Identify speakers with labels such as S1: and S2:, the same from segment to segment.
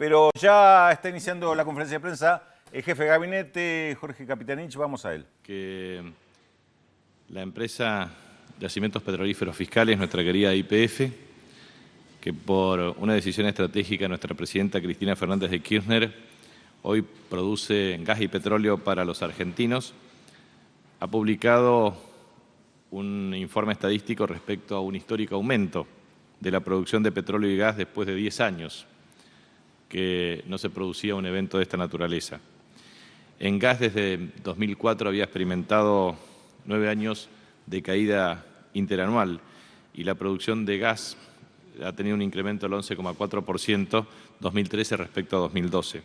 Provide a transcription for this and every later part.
S1: Pero ya está iniciando la conferencia de prensa el jefe de gabinete, Jorge Capitanich. Vamos a él.
S2: Que la empresa Yacimientos Petrolíferos Fiscales, nuestra querida YPF, que por una decisión estratégica de nuestra presidenta Cristina Fernández de Kirchner, hoy produce gas y petróleo para los argentinos, ha publicado un informe estadístico respecto a un histórico aumento de la producción de petróleo y gas después de 10 años que no se producía un evento de esta naturaleza. En gas desde 2004 había experimentado 9 años de caída interanual y la producción de gas ha tenido un incremento del 11,4% 2013 respecto a 2012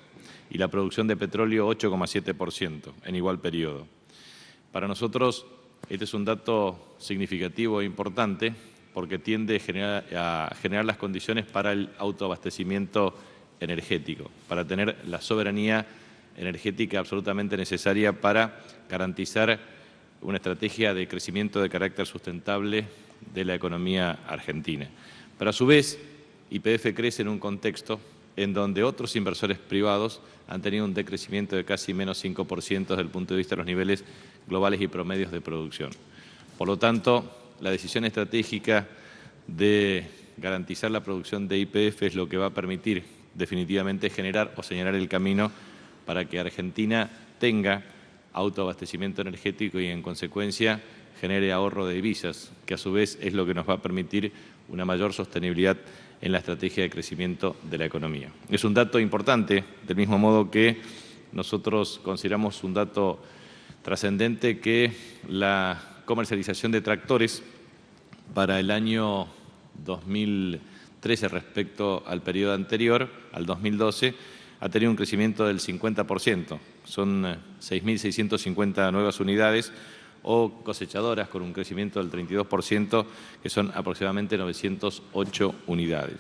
S2: y la producción de petróleo 8,7% en igual periodo. Para nosotros este es un dato significativo e importante porque tiende a generar las condiciones para el autoabastecimiento energético, para tener la soberanía energética absolutamente necesaria para garantizar una estrategia de crecimiento de carácter sustentable de la economía argentina. Pero a su vez, YPF crece en un contexto en donde otros inversores privados han tenido un decrecimiento de casi menos 5% desde el punto de vista de los niveles globales y promedios de producción. Por lo tanto, la decisión estratégica de garantizar la producción de YPF es lo que va a permitir definitivamente generar o señalar el camino para que Argentina tenga autoabastecimiento energético y, en consecuencia, genere ahorro de divisas, que a su vez es lo que nos va a permitir una mayor sostenibilidad en la estrategia de crecimiento de la economía. Es un dato importante, del mismo modo que nosotros consideramos un dato trascendente que la comercialización de tractores para el año 2013 respecto al periodo anterior, al 2012, ha tenido un crecimiento del 50%. Son 6.650 nuevas unidades o cosechadoras con un crecimiento del 32%, que son aproximadamente 908 unidades.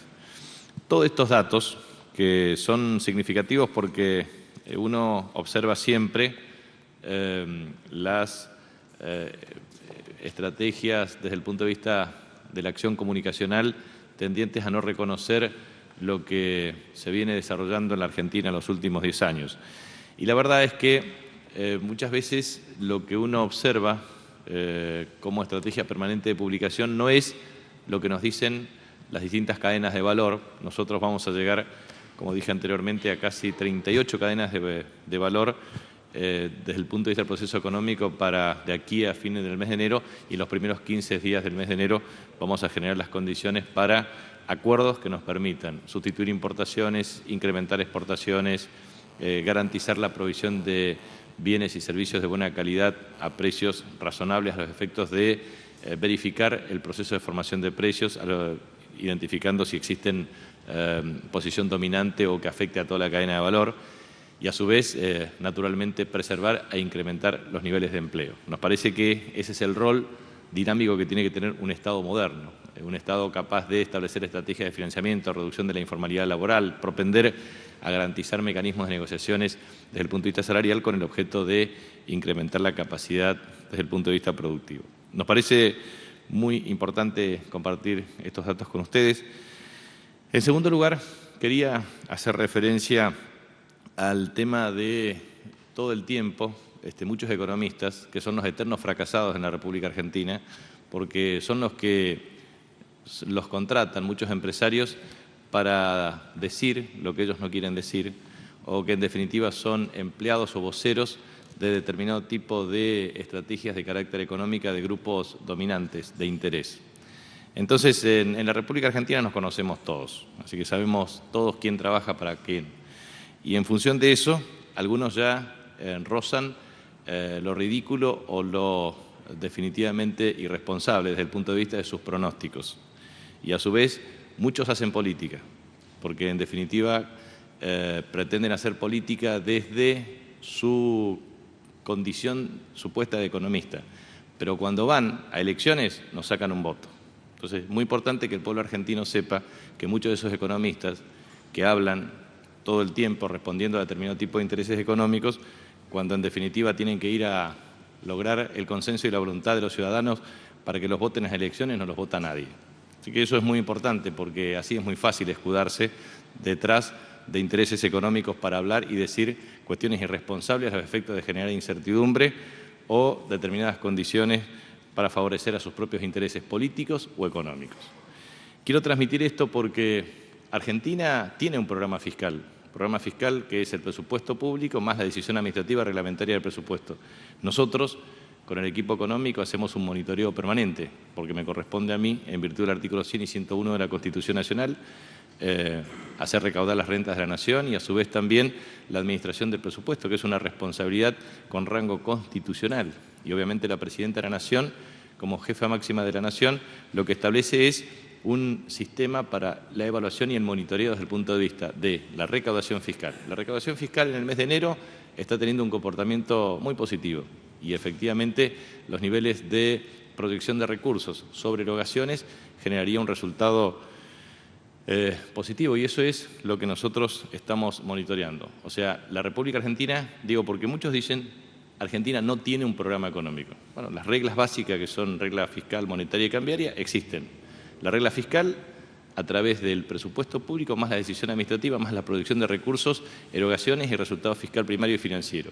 S2: Todos estos datos, que son significativos porque uno observa siempre las estrategias desde el punto de vista de la acción comunicacional tendientes a no reconocer lo que se viene desarrollando en la Argentina en los últimos 10 años. Y la verdad es que muchas veces lo que uno observa como estrategia permanente de publicación no es lo que nos dicen las distintas cadenas de valor. Nosotros vamos a llegar, como dije anteriormente, a casi 38 cadenas de valor desde el punto de vista del proceso económico para de aquí a fines del mes de enero, y en los primeros 15 días del mes de enero vamos a generar las condiciones para acuerdos que nos permitan sustituir importaciones, incrementar exportaciones, garantizar la provisión de bienes y servicios de buena calidad a precios razonables a los efectos de verificar el proceso de formación de precios, identificando si existen posición dominante o que afecte a toda la cadena de valor y a su vez, naturalmente, preservar e incrementar los niveles de empleo. Nos parece que ese es el rol dinámico que tiene que tener un Estado moderno, un Estado capaz de establecer estrategias de financiamiento, reducción de la informalidad laboral, propender a garantizar mecanismos de negociaciones desde el punto de vista salarial con el objeto de incrementar la capacidad desde el punto de vista productivo. Nos parece muy importante compartir estos datos con ustedes. En segundo lugar, quería hacer referencia al tema de todo el tiempo, muchos economistas, que son los eternos fracasados en la República Argentina, porque son los que los contratan muchos empresarios para decir lo que ellos no quieren decir, o que en definitiva son empleados o voceros de determinado tipo de estrategias de carácter económico de grupos dominantes de interés. Entonces, en la República Argentina nos conocemos todos, así que sabemos todos quién trabaja para quién. Y en función de eso, algunos ya rozan lo ridículo o lo definitivamente irresponsable desde el punto de vista de sus pronósticos. Y a su vez, muchos hacen política, porque en definitiva pretenden hacer política desde su condición supuesta de economista. Pero cuando van a elecciones, nos sacan un voto. Entonces, es muy importante que el pueblo argentino sepa que muchos de esos economistas que hablan todo el tiempo respondiendo a determinado tipo de intereses económicos, cuando en definitiva tienen que ir a lograr el consenso y la voluntad de los ciudadanos para que los voten en las elecciones, no los vota nadie. Así que eso es muy importante porque así es muy fácil escudarse detrás de intereses económicos para hablar y decir cuestiones irresponsables a los efectos de generar incertidumbre o determinadas condiciones para favorecer a sus propios intereses políticos o económicos. Quiero transmitir esto porque Argentina tiene un programa fiscal que es el presupuesto público más la decisión administrativa reglamentaria del presupuesto. Nosotros, con el equipo económico, hacemos un monitoreo permanente, porque me corresponde a mí, en virtud del artículo 100 y 101 de la Constitución Nacional, hacer recaudar las rentas de la Nación y a su vez también la administración del presupuesto, que es una responsabilidad con rango constitucional. Y obviamente la Presidenta de la Nación, como jefa máxima de la Nación, lo que establece es un sistema para la evaluación y el monitoreo desde el punto de vista de la recaudación fiscal. La recaudación fiscal en el mes de enero está teniendo un comportamiento muy positivo y efectivamente los niveles de proyección de recursos sobre erogaciones generaría un resultado positivo, y eso es lo que nosotros estamos monitoreando. O sea, la República Argentina, digo porque muchos dicen Argentina no tiene un programa económico. Bueno, las reglas básicas, que son regla fiscal, monetaria y cambiaria, existen. La regla fiscal, a través del presupuesto público, más la decisión administrativa, más la proyección de recursos, erogaciones y resultado fiscal primario y financiero.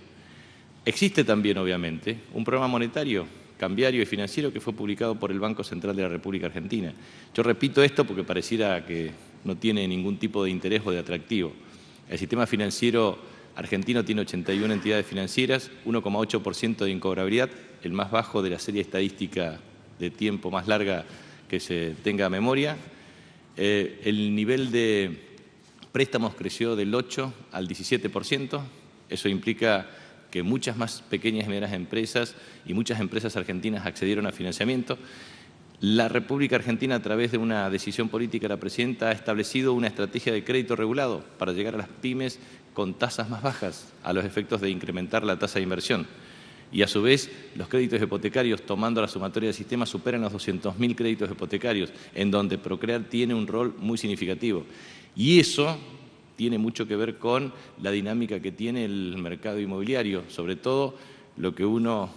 S2: Existe también, obviamente, un programa monetario, cambiario y financiero que fue publicado por el Banco Central de la República Argentina. Yo repito esto porque pareciera que no tiene ningún tipo de interés o de atractivo. El sistema financiero argentino tiene 81 entidades financieras, 1,8% de incobrabilidad, el más bajo de la serie estadística de tiempo más larga que se tenga memoria. El nivel de préstamos creció del 8 al 17%. Eso implica que muchas más pequeñas y medianas empresas y muchas empresas argentinas accedieron a financiamiento. La República Argentina, a través de una decisión política de la Presidenta, ha establecido una estrategia de crédito regulado para llegar a las pymes con tasas más bajas, a los efectos de incrementar la tasa de inversión. Y a su vez, los créditos hipotecarios, tomando la sumatoria del sistema, superan los 200.000 créditos hipotecarios, en donde Procrear tiene un rol muy significativo. Y eso tiene mucho que ver con la dinámica que tiene el mercado inmobiliario, sobre todo lo que uno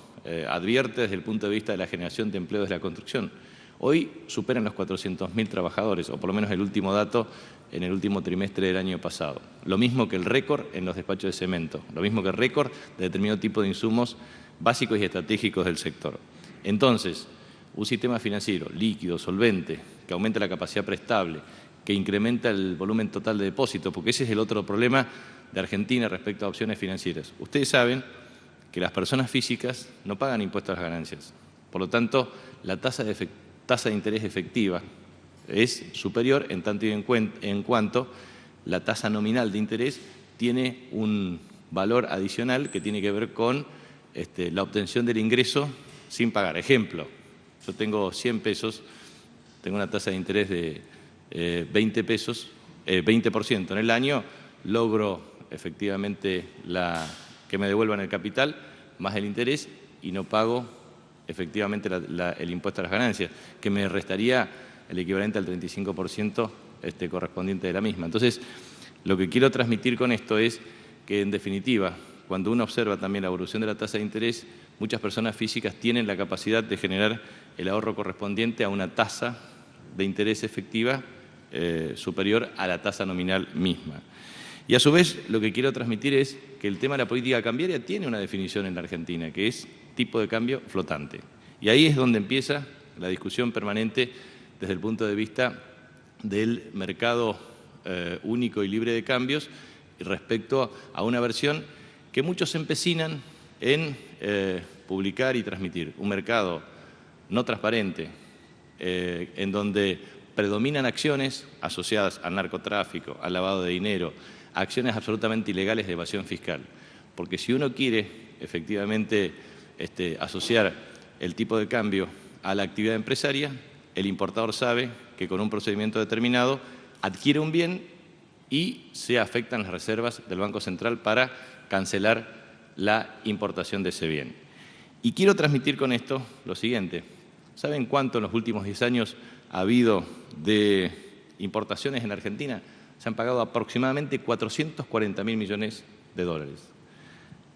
S2: advierte desde el punto de vista de la generación de empleo desde la construcción. Hoy superan los 400.000 trabajadores, o por lo menos el último dato en el último trimestre del año pasado. Lo mismo que el récord en los despachos de cemento, lo mismo que el récord de determinado tipo de insumos básicos y estratégicos del sector. Entonces, un sistema financiero líquido, solvente, que aumenta la capacidad prestable, que incrementa el volumen total de depósitos, porque ese es el otro problema de Argentina respecto a opciones financieras. Ustedes saben que las personas físicas no pagan impuestos a las ganancias. Por lo tanto, la tasa de interés efectiva es superior en tanto y en cuanto la tasa nominal de interés tiene un valor adicional que tiene que ver con la obtención del ingreso sin pagar. Ejemplo, yo tengo 100 pesos, tengo una tasa de interés de 20 pesos, 20% en el año, logro efectivamente que me devuelvan el capital más el interés y no pago efectivamente el impuesto a las ganancias, que me restaría el equivalente al 35% correspondiente de la misma. Entonces, lo que quiero transmitir con esto es que, en definitiva, cuando uno observa también la evolución de la tasa de interés, muchas personas físicas tienen la capacidad de generar el ahorro correspondiente a una tasa de interés efectiva superior a la tasa nominal misma. Y a su vez, lo que quiero transmitir es que el tema de la política cambiaria tiene una definición en la Argentina, que es tipo de cambio flotante. Y ahí es donde empieza la discusión permanente desde el punto de vista del mercado único y libre de cambios respecto a una versión que muchos se empecinan en publicar y transmitir. Un mercado no transparente, en donde predominan acciones asociadas al narcotráfico, al lavado de dinero, acciones absolutamente ilegales de evasión fiscal. Porque si uno quiere efectivamente asociar el tipo de cambio a la actividad empresaria, el importador sabe que con un procedimiento determinado adquiere un bien y se afectan las reservas del Banco Central para cancelar la importación de ese bien. Y quiero transmitir con esto lo siguiente. ¿Saben cuánto en los últimos 10 años ha habido de importaciones en Argentina? Se han pagado aproximadamente 440.000 millones de dólares.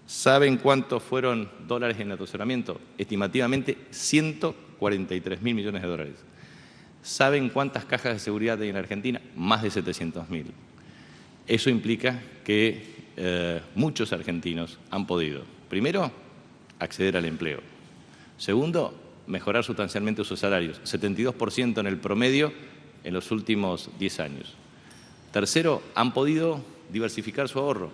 S2: ¿Saben cuántos fueron dólares en atesoramiento? Estimativamente 143.000 millones de dólares. ¿Saben cuántas cajas de seguridad hay en Argentina? Más de 700.000. Eso implica que muchos argentinos han podido, primero, acceder al empleo. Segundo, mejorar sustancialmente sus salarios, 72% en el promedio en los últimos 10 años. Tercero, han podido diversificar su ahorro,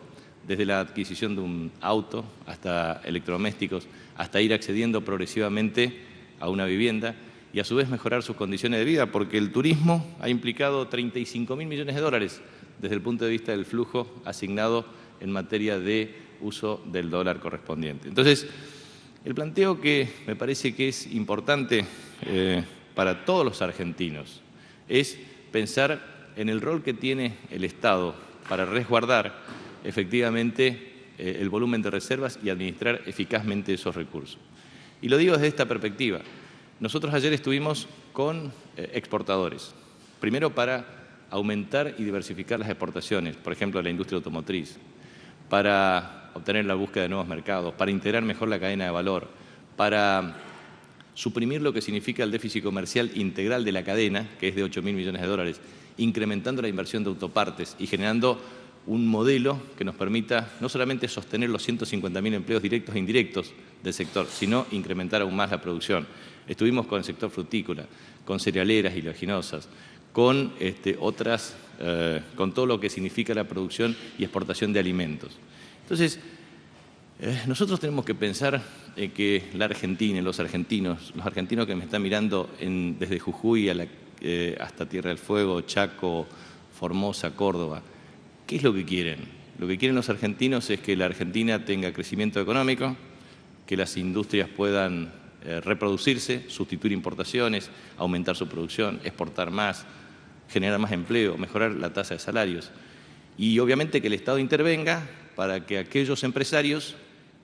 S2: desde la adquisición de un auto hasta electrodomésticos, hasta ir accediendo progresivamente a una vivienda y a su vez mejorar sus condiciones de vida, porque el turismo ha implicado 35.000 millones de dólares desde el punto de vista del flujo asignado en materia de uso del dólar correspondiente. Entonces, el planteo que me parece que es importante para todos los argentinos es pensar en el rol que tiene el Estado para resguardar efectivamente el volumen de reservas y administrar eficazmente esos recursos. Y lo digo desde esta perspectiva. Nosotros ayer estuvimos con exportadores, primero para aumentar y diversificar las exportaciones, por ejemplo, la industria automotriz, para obtener la búsqueda de nuevos mercados, para integrar mejor la cadena de valor, para suprimir lo que significa el déficit comercial integral de la cadena, que es de 8.000 millones de dólares, incrementando la inversión de autopartes y generando un modelo que nos permita no solamente sostener los 150.000 empleos directos e indirectos del sector, sino incrementar aún más la producción. Estuvimos con el sector frutícola, con cerealeras y oleaginosas, con con todo lo que significa la producción y exportación de alimentos. Entonces, nosotros tenemos que pensar en que la Argentina, los argentinos que me están mirando desde Jujuy hasta Tierra del Fuego, Chaco, Formosa, Córdoba, ¿qué es lo que quieren? Lo que quieren los argentinos es que la Argentina tenga crecimiento económico, que las industrias puedan reproducirse, sustituir importaciones, aumentar su producción, exportar más, generar más empleo, mejorar la tasa de salarios. Y obviamente que el Estado intervenga para que aquellos empresarios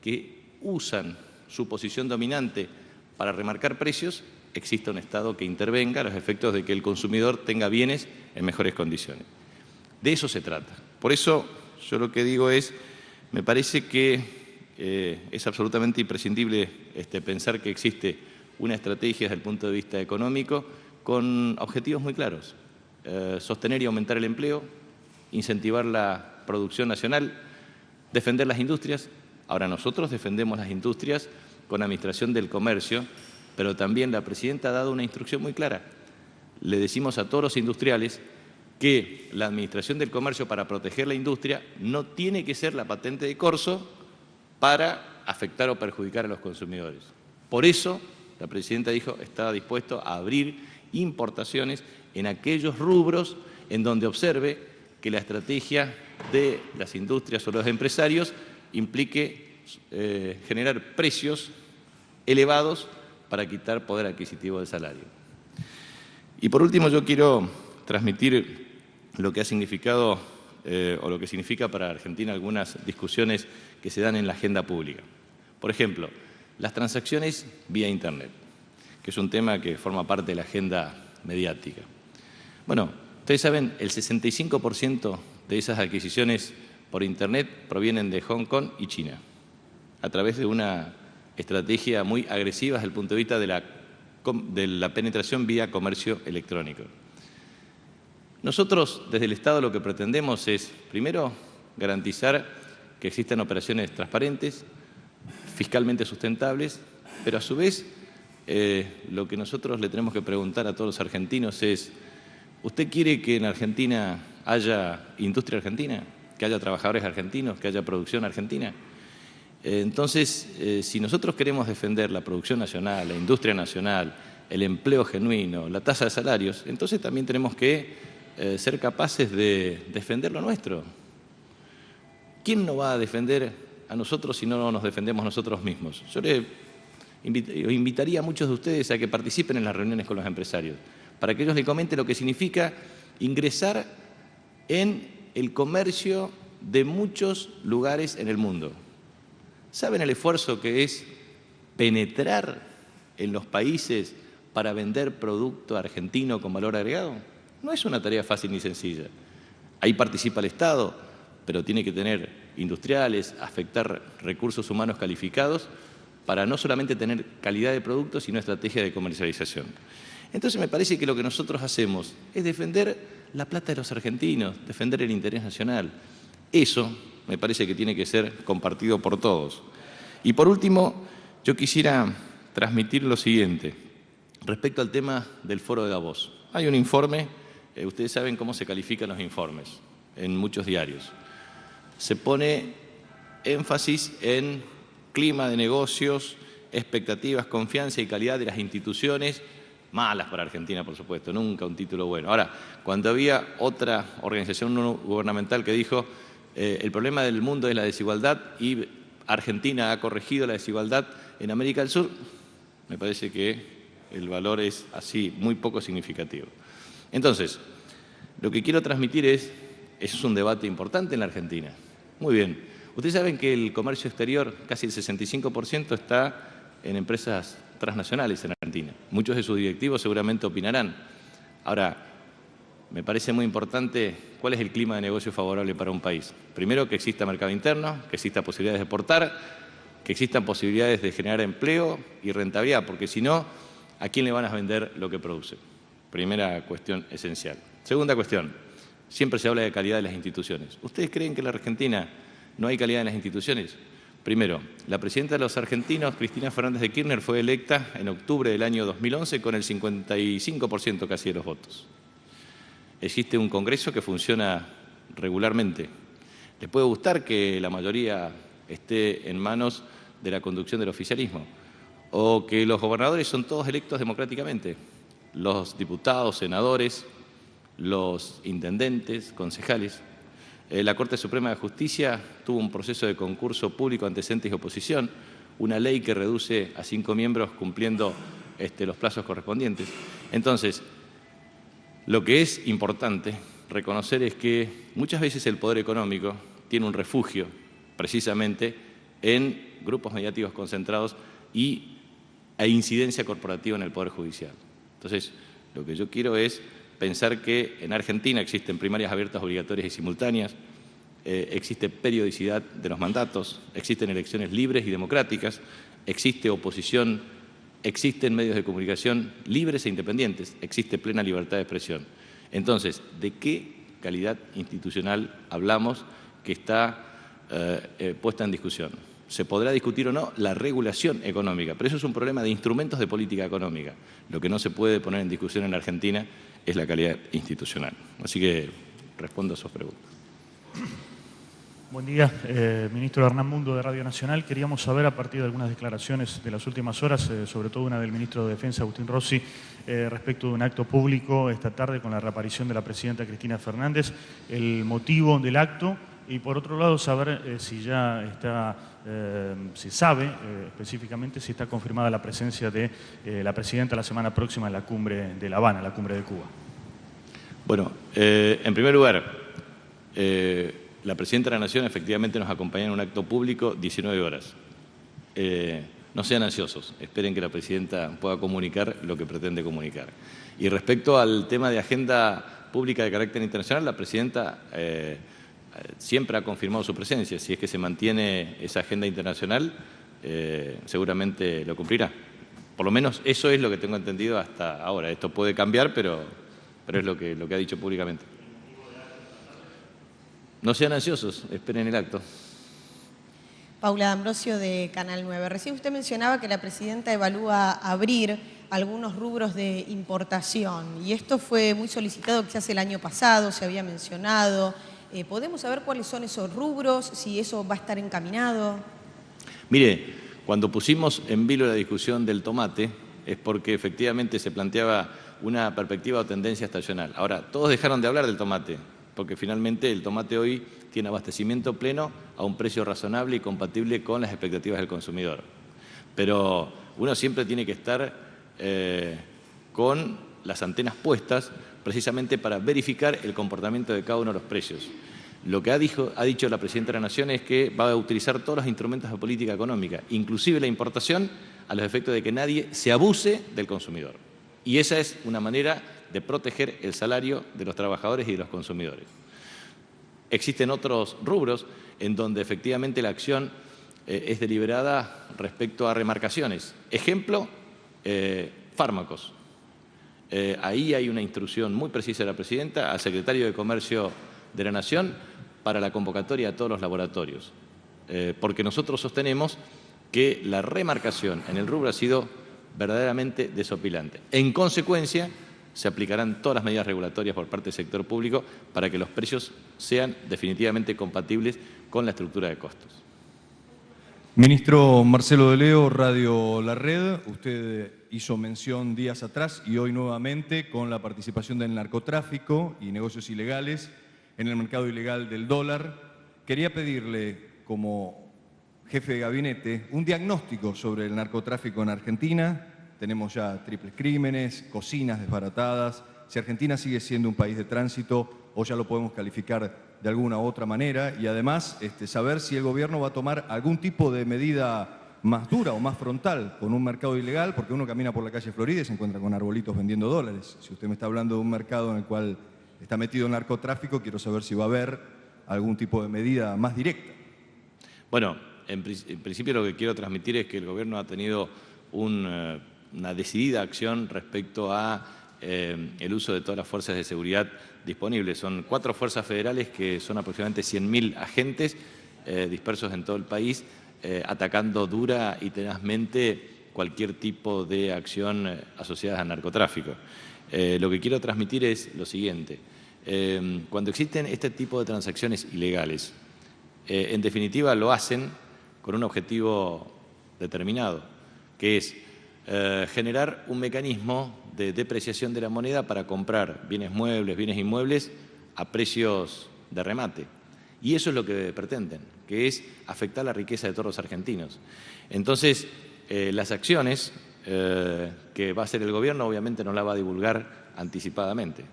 S2: que usan su posición dominante para remarcar precios, exista un Estado que intervenga a los efectos de que el consumidor tenga bienes en mejores condiciones. De eso se trata. Por eso yo lo que digo es, me parece que es absolutamente imprescindible pensar que existe una estrategia desde el punto de vista económico con objetivos muy claros. Sostener y aumentar el empleo, incentivar la producción nacional, defender las industrias. Ahora, nosotros defendemos las industrias con la Administración del Comercio, pero también la Presidenta ha dado una instrucción muy clara. Le decimos a todos los industriales que la Administración del Comercio, para proteger la industria, no tiene que ser la patente de corso para afectar o perjudicar a los consumidores. Por eso, la Presidenta dijo que estaba dispuesto a abrir importaciones en aquellos rubros en donde observe que la estrategia de las industrias o los empresarios implique generar precios elevados para quitar poder adquisitivo del salario. Y por último, yo quiero transmitir lo que ha significado o lo que significa para Argentina algunas discusiones que se dan en la agenda pública. Por ejemplo, las transacciones vía Internet, que es un tema que forma parte de la agenda mediática. Bueno, ustedes saben, el 65% de esas adquisiciones por Internet provienen de Hong Kong y China, a través de una estrategia muy agresiva desde el punto de vista de la penetración vía comercio electrónico. Nosotros, desde el Estado, lo que pretendemos es, primero, garantizar que existan operaciones transparentes, fiscalmente sustentables, pero a su vez, lo que nosotros le tenemos que preguntar a todos los argentinos es, ¿usted quiere que en Argentina haya industria argentina, que haya trabajadores argentinos, que haya producción argentina? Entonces, si nosotros queremos defender la producción nacional, la industria nacional, el empleo genuino, la tasa de salarios, entonces también tenemos que ser capaces de defender lo nuestro. ¿Quién nos va a defender a nosotros si no nos defendemos nosotros mismos? Yo invitaría a muchos de ustedes a que participen en las reuniones con los empresarios, para que ellos les comenten lo que significa ingresar en el comercio de muchos lugares en el mundo. ¿Saben el esfuerzo que es penetrar en los países para vender producto argentino con valor agregado? No es una tarea fácil ni sencilla. Ahí participa el Estado, pero tiene que tener industriales, afectar recursos humanos calificados para no solamente tener calidad de producto, sino estrategia de comercialización. Entonces me parece que lo que nosotros hacemos es defender la plata de los argentinos, defender el interés nacional. Eso me parece que tiene que ser compartido por todos. Y por último, yo quisiera transmitir lo siguiente, respecto al tema del Foro de Davos. Hay un informe, ustedes saben cómo se califican los informes en muchos diarios. Se pone énfasis en clima de negocios, expectativas, confianza y calidad de las instituciones, malas para Argentina, por supuesto, nunca un título bueno. Ahora, cuando había otra organización no gubernamental que dijo el problema del mundo es la desigualdad y Argentina ha corregido la desigualdad en América del Sur, me parece que el valor es así, muy poco significativo. Entonces, lo que quiero transmitir es un debate importante en la Argentina. Muy bien. Ustedes saben que el comercio exterior, casi el 65%, está en empresas transnacionales en Argentina. Muchos de sus directivos seguramente opinarán. Ahora, me parece muy importante cuál es el clima de negocio favorable para un país. Primero, que exista mercado interno, que exista posibilidades de exportar, que existan posibilidades de generar empleo y rentabilidad, porque si no, ¿a quién le van a vender lo que produce? Primera cuestión esencial. Segunda cuestión, siempre se habla de calidad de las instituciones. ¿Ustedes creen que en la Argentina no hay calidad en las instituciones? Primero, la presidenta de los argentinos, Cristina Fernández de Kirchner, fue electa en octubre del año 2011 con el 55% casi de los votos. Existe un Congreso que funciona regularmente. Les puede gustar que la mayoría esté en manos de la conducción del oficialismo o que los gobernadores son todos electos democráticamente, los diputados, senadores, los intendentes, concejales. La Corte Suprema de Justicia tuvo un proceso de concurso público ante entes y oposición, una ley que reduce a 5 miembros cumpliendo los plazos correspondientes. Entonces, lo que es importante reconocer es que muchas veces el poder económico tiene un refugio precisamente en grupos mediáticos concentrados e incidencia corporativa en el Poder Judicial. Entonces, lo que yo quiero es pensar que en Argentina existen primarias abiertas, obligatorias y simultáneas, existe periodicidad de los mandatos, existen elecciones libres y democráticas, existe oposición, existen medios de comunicación libres e independientes, existe plena libertad de expresión. Entonces, ¿de qué calidad institucional hablamos que está puesta en discusión? Se podrá discutir o no la regulación económica, pero eso es un problema de instrumentos de política económica. Lo que no se puede poner en discusión en Argentina es la calidad institucional. Así que respondo a sus preguntas.
S3: Buen día, ministro Hernán Mundo de Radio Nacional. Queríamos saber, a partir de algunas declaraciones de las últimas horas, sobre todo una del ministro de Defensa, Agustín Rossi, respecto de un acto público esta tarde con la reaparición de la presidenta Cristina Fernández, el motivo del acto y, por otro lado, saber si ya está, si sabe específicamente si está confirmada la presencia de la presidenta la semana próxima en la cumbre de La Habana, la cumbre de Cuba.
S2: Bueno, en primer lugar, la presidenta de la Nación efectivamente nos acompaña en un acto público 19 horas. No sean ansiosos, esperen que la presidenta pueda comunicar lo que pretende comunicar. Y respecto al tema de agenda pública de carácter internacional, la presidenta siempre ha confirmado su presencia. Si es que se mantiene esa agenda internacional, seguramente lo cumplirá. Por lo menos eso es lo que tengo entendido hasta ahora. Esto puede cambiar, pero es lo que ha dicho públicamente. No sean ansiosos, esperen el acto.
S4: Paula D'Ambrosio de Canal 9. Recién usted mencionaba que la presidenta evalúa abrir algunos rubros de importación y esto fue muy solicitado quizás el año pasado, se había mencionado. ¿Podemos saber cuáles son esos rubros, si eso va a estar encaminado?
S2: Mire, cuando pusimos en vilo la discusión del tomate es porque efectivamente se planteaba una perspectiva o tendencia estacional. Ahora, todos dejaron de hablar del tomate, porque finalmente el tomate hoy tiene abastecimiento pleno a un precio razonable y compatible con las expectativas del consumidor. Pero uno siempre tiene que estar con las antenas puestas precisamente para verificar el comportamiento de cada uno de los precios. Lo que ha dicho la presidenta de la Nación es que va a utilizar todos los instrumentos de política económica, inclusive la importación, a los efectos de que nadie se abuse del consumidor. Y esa es una manera de proteger el salario de los trabajadores y de los consumidores. Existen otros rubros en donde efectivamente la acción es deliberada respecto a remarcaciones. Ejemplo, fármacos. ahí hay una instrucción muy precisa de la Presidenta al Secretario de Comercio de la Nación para la convocatoria a todos los laboratorios, porque nosotros sostenemos que la remarcación en el rubro ha sido verdaderamente desopilante. En consecuencia, se aplicarán todas las medidas regulatorias por parte del sector público para que los precios sean definitivamente compatibles con la estructura de costos.
S5: Ministro Marcelo de Leo, Radio La Red, usted hizo mención días atrás y hoy nuevamente con la participación del narcotráfico y negocios ilegales en el mercado ilegal del dólar. Quería pedirle, como jefe de gabinete, un diagnóstico sobre el narcotráfico en Argentina. Tenemos ya triples crímenes, cocinas desbaratadas. Si Argentina sigue siendo un país de tránsito o ya lo podemos calificar de alguna u otra manera, y además saber si el gobierno va a tomar algún tipo de medida más dura o más frontal con un mercado ilegal, porque uno camina por la calle Florida y se encuentra con arbolitos vendiendo dólares. Si usted me está hablando de un mercado en el cual está metido el narcotráfico, quiero saber si va a haber algún tipo de medida más directa.
S2: Bueno, en principio lo que quiero transmitir es que el gobierno ha tenido una decidida acción respecto a el uso de todas las fuerzas de seguridad disponibles. Son 4 fuerzas federales que son aproximadamente 100.000 agentes dispersos en todo el país, atacando dura y tenazmente cualquier tipo de acción asociada al narcotráfico. Lo que quiero transmitir es lo siguiente. Cuando existen este tipo de transacciones ilegales, en definitiva lo hacen con un objetivo determinado, que es generar un mecanismo de depreciación de la moneda para comprar bienes muebles, bienes inmuebles a precios de remate. Y eso es lo que pretenden, que es afectar la riqueza de todos los argentinos. Entonces, las acciones que va a hacer el gobierno obviamente no la va a divulgar anticipadamente.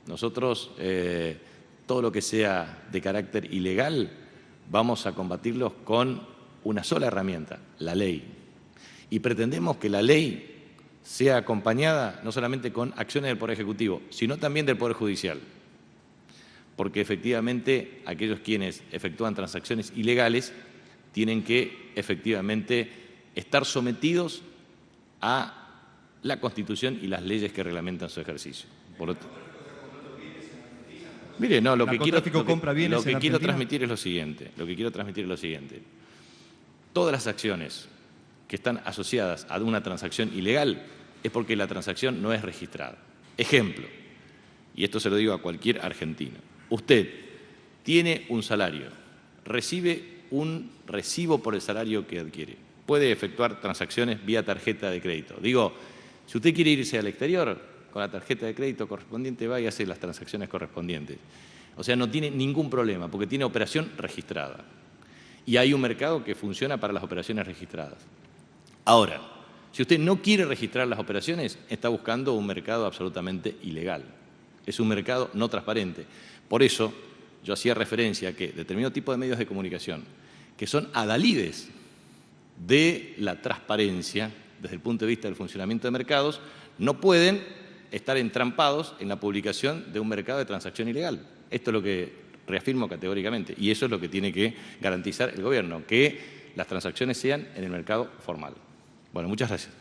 S2: Nosotros, todo lo que sea de carácter ilegal, vamos a combatirlos con una sola herramienta, la ley. Y pretendemos que la ley sea acompañada no solamente con acciones del Poder Ejecutivo, sino también del Poder Judicial. Porque efectivamente aquellos quienes efectúan transacciones ilegales tienen que efectivamente estar sometidos a la Constitución y las leyes que reglamentan su ejercicio. Por otro, mire, no, lo que quiero transmitir es lo siguiente. Todas las acciones que están asociadas a una transacción ilegal es porque la transacción no es registrada. Ejemplo, y esto se lo digo a cualquier argentino. Usted tiene un salario, recibe un recibo por el salario que adquiere. Puede efectuar transacciones vía tarjeta de crédito. Digo, si usted quiere irse al exterior con la tarjeta de crédito correspondiente, va y hace las transacciones correspondientes. O sea, no tiene ningún problema porque tiene operación registrada. Y hay un mercado que funciona para las operaciones registradas. Ahora, si usted no quiere registrar las operaciones, está buscando un mercado absolutamente ilegal. Es un mercado no transparente. Por eso, yo hacía referencia a que determinado tipo de medios de comunicación, que son adalides de la transparencia desde el punto de vista del funcionamiento de mercados, no pueden estar entrampados en la publicación de un mercado de transacción ilegal. Esto es lo que reafirmo categóricamente y eso es lo que tiene que garantizar el gobierno, que las transacciones sean en el mercado formal. Bueno, muchas gracias.